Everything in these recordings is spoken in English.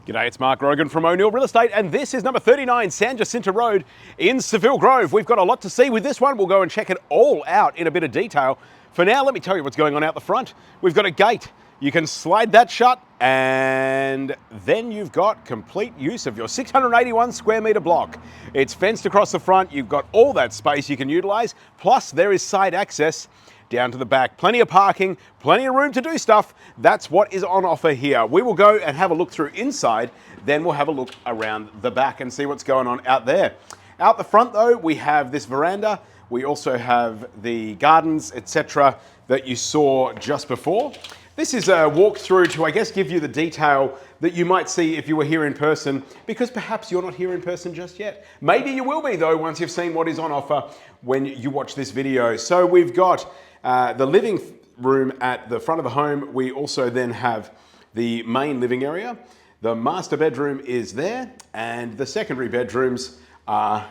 G'day, it's Mark Grogan from O'Neill Real Estate, and this is number 39 San Jacinta Road in Seville Grove. We've got a lot to see with this one. We'll go and check it all out in a bit of detail. For now, let me tell you what's going on out the front. We've got a gate. You can slide that shut, and then you've got complete use of your 681 square metre block. It's fenced across the front. You've got all that space you can utilise, plus there is side access down to the back. Plenty of parking, plenty of room to do stuff. That's what is on offer here. We will go and have a look through inside, then we'll have a look around the back and see what's going on out there. Out the front though, we have this veranda. We also have the gardens, etc. that you saw just before. This is a walkthrough to, I guess, give you the detail that you might see if you were here in person, because perhaps you're not here in person just yet. Maybe you will be though, once you've seen what is on offer when you watch this video. So we've got the living room at the front of the home. We also then have the main living area. The master bedroom is there, and the secondary bedrooms are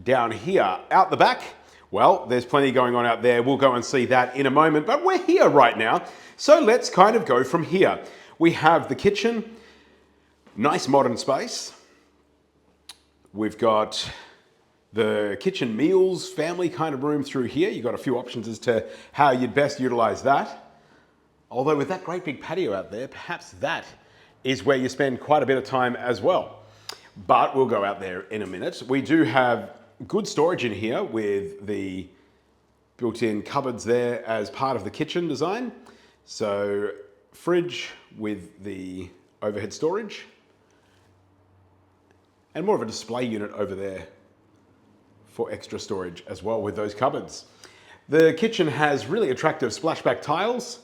down here. Out the back, well, there's plenty going on out there. We'll go and see that in a moment, but we're here right now. So let's kind of go from here. We have the kitchen, nice modern space. We've got the kitchen meals, family kind of room through here. You've got a few options as to how you'd best utilize that. Although with that great big patio out there, perhaps that is where you spend quite a bit of time as well. But we'll go out there in a minute. We do have good storage in here with the built-in cupboards there as part of the kitchen design. So fridge with the overhead storage and more of a display unit over there for extra storage as well with those cupboards. The kitchen has really attractive splashback tiles,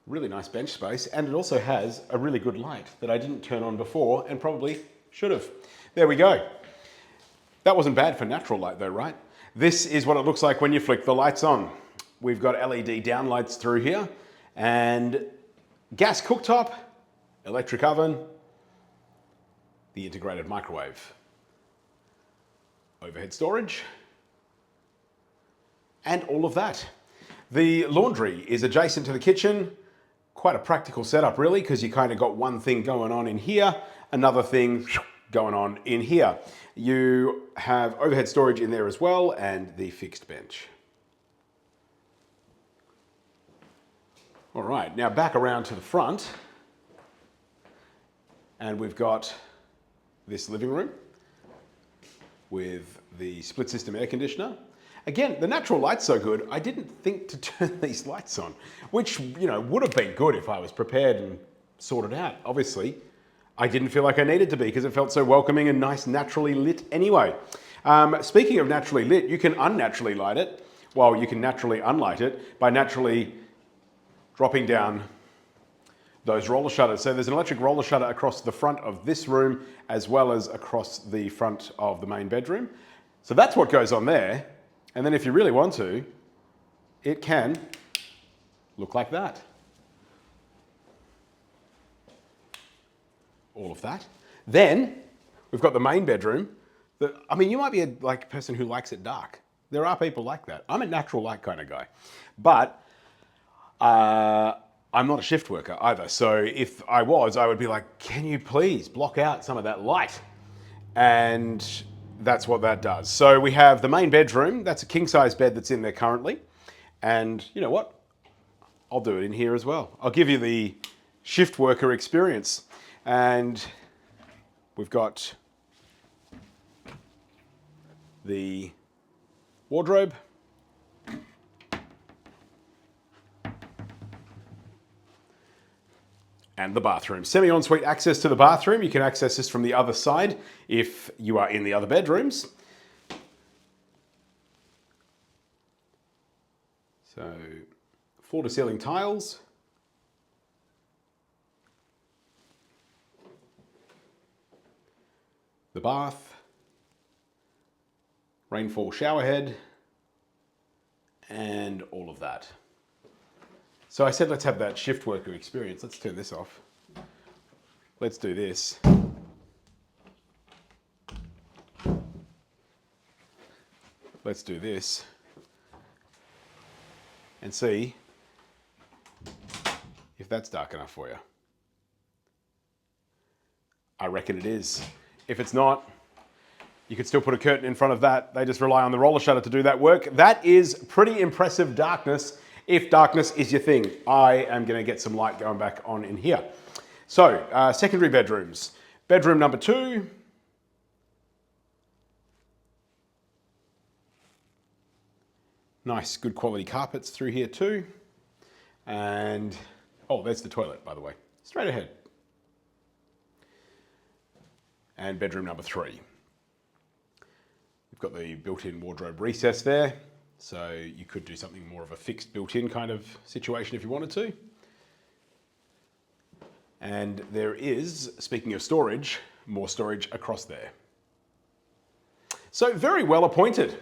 really nice bench space, and it also has a really good light that I didn't turn on before and probably should have. There we go. That wasn't bad for natural light though, right? This is what it looks like when you flick the lights on. We've got LED downlights through here and gas cooktop, electric oven, the integrated microwave, overhead storage, and all of that. The laundry is adjacent to the kitchen. Quite a practical setup really, because you kind of got one thing going on in here, another thing going on in here. You have overhead storage in there as well, and the fixed bench. All right, now back around to the front, and we've got this living room with the split system air conditioner. Again, the natural light's so good, I didn't think to turn these lights on, which, you know, would have been good if I was prepared and sorted out. Obviously, I didn't feel like I needed to be because it felt so welcoming and nice, naturally lit anyway. Speaking of naturally lit, you can unnaturally light it. Well, you can naturally unlight it by naturally dropping down those roller shutters. So there's an electric roller shutter across the front of this room as well as across the front of the main bedroom. So that's what goes on there. And then if you really want to, it can look like that. All of that. Then we've got the main bedroom. I mean, you might be a person who likes it dark. There are people like that. I'm a natural light kind of guy. But I'm not a shift worker either. So if I was, I would be like, can you please block out some of that light? And that's what that does. So we have the main bedroom. That's a king size bed that's in there currently. And you know what? I'll do it in here as well. I'll give you the shift worker experience. And we've got the wardrobe. And the bathroom. Semi-ensuite access to the bathroom. You can access this from the other side if you are in the other bedrooms. So, floor to ceiling tiles. The bath. Rainfall shower head. And all of that. So I said, let's have that shift worker experience. Let's turn this off. Let's do this. Let's do this. And see if that's dark enough for you. I reckon it is. If it's not, you could still put a curtain in front of that. They just rely on the roller shutter to do that work. That is pretty impressive darkness, if darkness is your thing. I am gonna get some light going back on in here. So, secondary bedrooms. Bedroom number 2. Nice, good quality carpets through here too. And, oh, there's the toilet, by the way. Straight ahead. And bedroom number 3. You've got the built-in wardrobe recess there. So you could do something more of a fixed built-in kind of situation if you wanted to. And there is, speaking of storage, more storage across there. So very well appointed.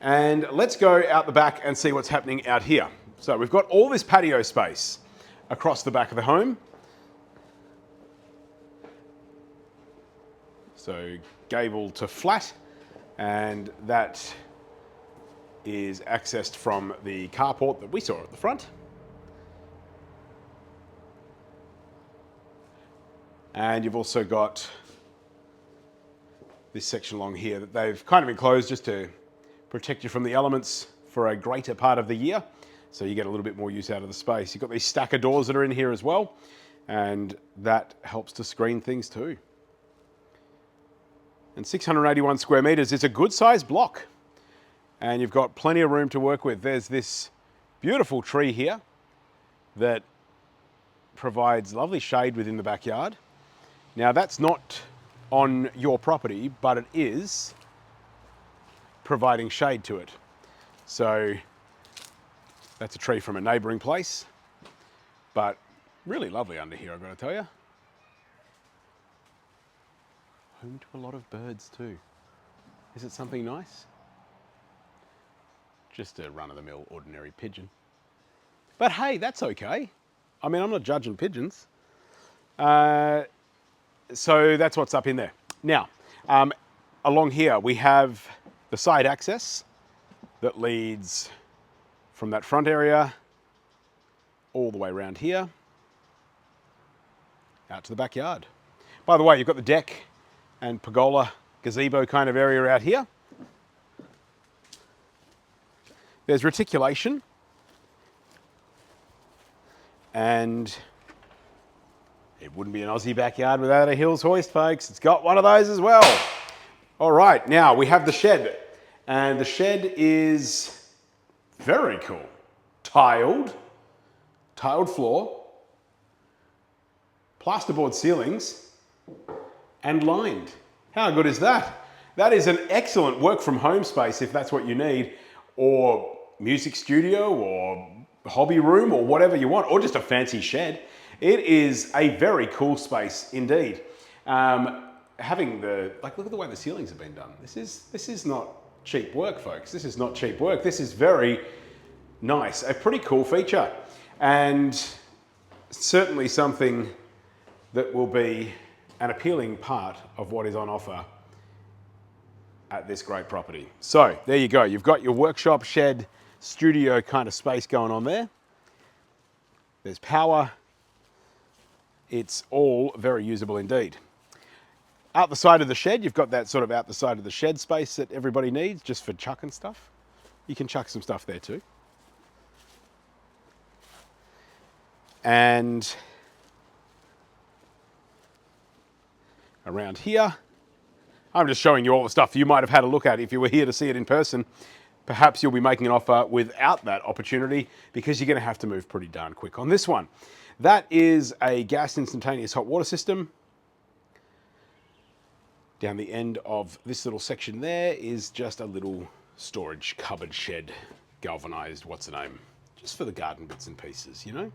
And let's go out the back and see what's happening out here. So we've got all this patio space across the back of the home. So gable to flat, and that is accessed from the carport that we saw at the front. And you've also got this section along here that they've kind of enclosed just to protect you from the elements for a greater part of the year. So you get a little bit more use out of the space. You've got these stacker doors that are in here as well, and that helps to screen things too. And 681 square meters is a good sized block. And you've got plenty of room to work with. There's this beautiful tree here that provides lovely shade within the backyard. Now that's not on your property, but it is providing shade to it. So that's a tree from a neighbouring place, but really lovely under here, I've got to tell you. Home to a lot of birds too. Is it something nice? Just a run-of-the-mill ordinary pigeon. But hey, that's okay. I mean, I'm not judging pigeons. So that's what's up in there. Now, along here we have the side access that leads from that front area all the way around here out to the backyard. By the way, you've got the deck and pergola gazebo kind of area out here. There's reticulation, and it wouldn't be an Aussie backyard without a Hills hoist, folks. It's got one of those as well. All right, now we have the shed, and the shed is very cool. Tiled floor, plasterboard ceilings, and lined. How good is that? That is an excellent work from home space if that's what you need, or music studio, or hobby room, or whatever you want, or just a fancy shed. It is a very cool space indeed. Having the, like, look at the way the ceilings have been done. This is not cheap work, folks. This is not cheap work. This is very nice, a pretty cool feature, and certainly something that will be an appealing part of what is on offer at this great property. So there you go. You've got your workshop, shed, studio kind of space going on there. There's power. It's all very usable indeed. Out the side of the shed, you've got that sort of out the side of the shed space that everybody needs just for chucking stuff. You can chuck some stuff there too. And around here, I'm just showing you all the stuff you might have had a look at if you were here to see it in person. Perhaps you'll be making an offer without that opportunity because you're going to have to move pretty darn quick on this one. That is a gas instantaneous hot water system. Down the end of this little section there is just a little storage cupboard shed, galvanized, what's the name? Just for the garden bits and pieces, you know?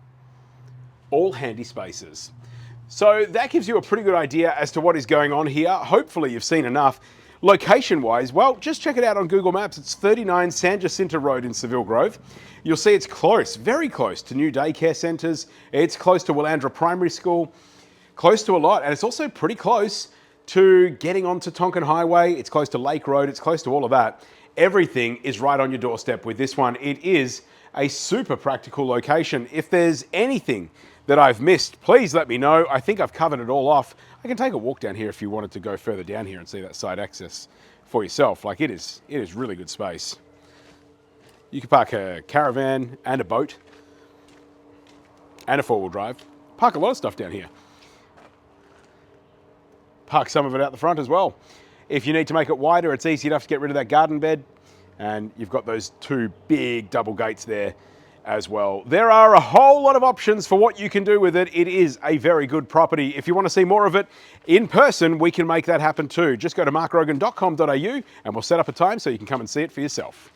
All handy spaces. So that gives you a pretty good idea as to what is going on here. Hopefully you've seen enough. Location-wise, well, just check it out on Google Maps. It's 39 San Jacinta Road in Seville Grove. You'll see it's close, very close to new daycare centres. It's close to Willandra Primary School, close to a lot, and it's also pretty close to getting onto Tonkin Highway. It's close to Lake Road. It's close to all of that. Everything is right on your doorstep with this one. It is a super practical location. If there's anything that I've missed, please let me know. I think I've covered it all off. I can take a walk down here if you wanted to go further down here and see that side access for yourself. Like it is really good space. You can park a caravan and a boat and a four-wheel drive. Park a lot of stuff down here. Park some of it out the front as well. If you need to make it wider, it's easy enough to get rid of that garden bed. And you've got those two big double gates there as well. There are a whole lot of options for what you can do with it. It is a very good property. If you want to see more of it in person, we can make that happen too. Just go to markgrogan.com.au and we'll set up a time so you can come and see it for yourself.